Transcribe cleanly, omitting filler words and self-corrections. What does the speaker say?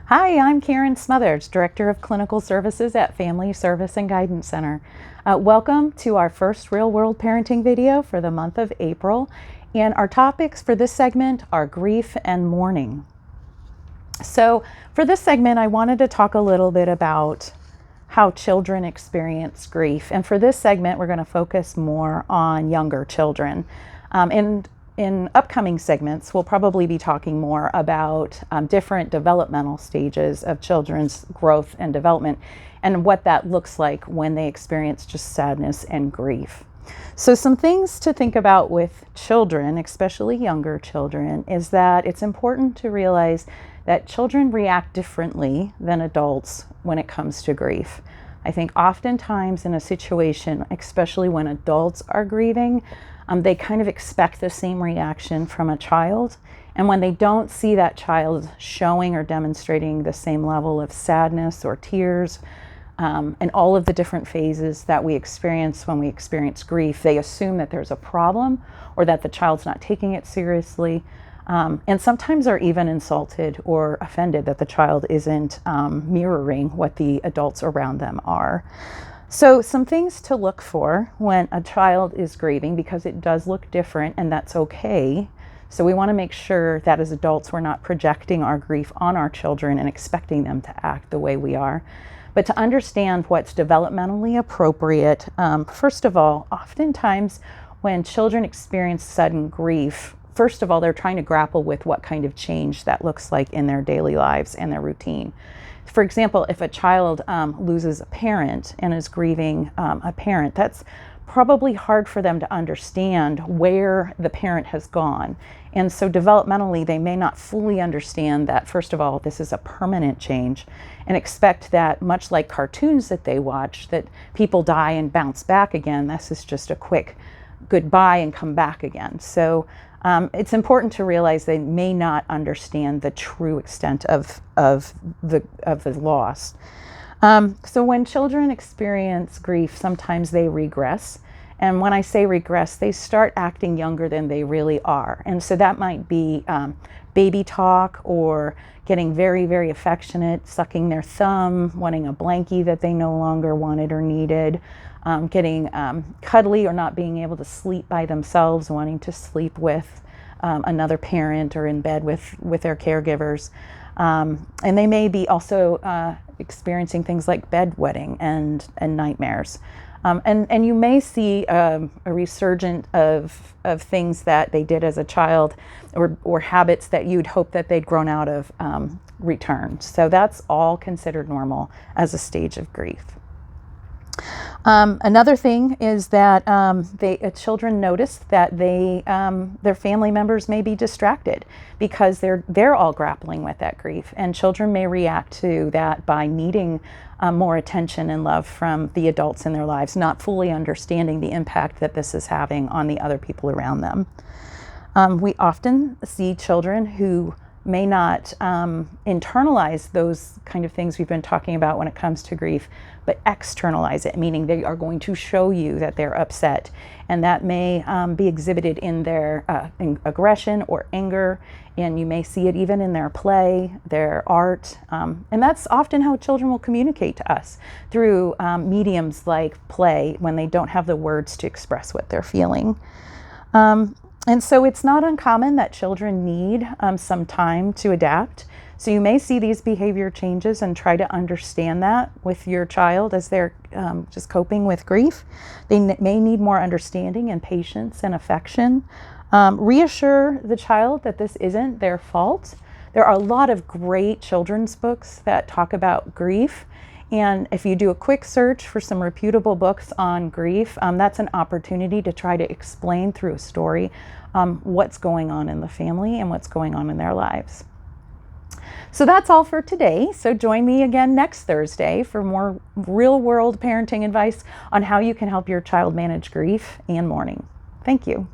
Hi, I'm Karen Smothers, Director of Clinical Services at Family Service and Guidance Center. Welcome to our first real-world parenting video for the month of April, and our topics for this segment are grief and mourning. So for this segment, I wanted to talk a little bit about how children experience grief, and for this segment, we're going to focus more on younger children. In upcoming segments, we'll probably be talking more about different developmental stages of children's growth and development and what that looks like when they experience just sadness and grief. So some things to think about with children, especially younger children, is that it's important to realize that children react differently than adults when it comes to grief. I think oftentimes in a situation, especially when adults are grieving, they kind of expect the same reaction from a child. And when they don't see that child showing or demonstrating the same level of sadness or tears, and all of the different phases that we experience when we experience grief, they assume that there's a problem or that the child's not taking it seriously. And sometimes are even insulted or offended that the child isn't mirroring what the adults around them are. So some things to look for when a child is grieving, because it does look different and that's okay. So we want to make sure that as adults we're not projecting our grief on our children and expecting them to act the way we are. But to understand what's developmentally appropriate, first of all, oftentimes when children experience sudden grief, first of all, they're trying to grapple with what kind of change that looks like in their daily lives and their routine. For example, if a child loses a parent and is grieving a parent, that's probably hard for them to understand where the parent has gone. And so developmentally, they may not fully understand that, first of all, this is a permanent change, and expect that, much like cartoons that they watch, that people die and bounce back again. This is just a quick goodbye and come back again. So it's important to realize they may not understand the true extent of the loss. So when children experience grief, sometimes they regress. And when I say regress, they start acting younger than they really are. And so that might be baby talk, or getting very, very affectionate, sucking their thumb, wanting a blankie that they no longer wanted or needed, getting cuddly or not being able to sleep by themselves, wanting to sleep with another parent or in bed with their caregivers. And they may be also experiencing things like bedwetting and nightmares. And you may see a resurgence of things that they did as a child, or habits that you'd hope that they'd grown out of return. So that's all considered normal as a stage of grief. Another thing is that children notice that their family members may be distracted because they're all grappling with that grief, and children may react to that by needing more attention and love from the adults in their lives, not fully understanding the impact that this is having on the other people around them. We often see children who may not internalize those kind of things we've been talking about when it comes to grief, but externalize it, meaning they are going to show you that they're upset. And that may be exhibited in their aggression or anger, and you may see it even in their play, their art. And that's often how children will communicate to us, through mediums like play, when they don't have the words to express what they're feeling. And so it's not uncommon that children need some time to adapt. So you may see these behavior changes and try to understand that with your child as they're just coping with grief. They may need more understanding and patience and affection. Reassure the child that this isn't their fault. There are a lot of great children's books that talk about grief. And if you do a quick search for some reputable books on grief, that's an opportunity to try to explain through a story what's going on in the family and what's going on in their lives. So that's all for today. So join me again next Thursday for more real-world parenting advice on how you can help your child manage grief and mourning. Thank you.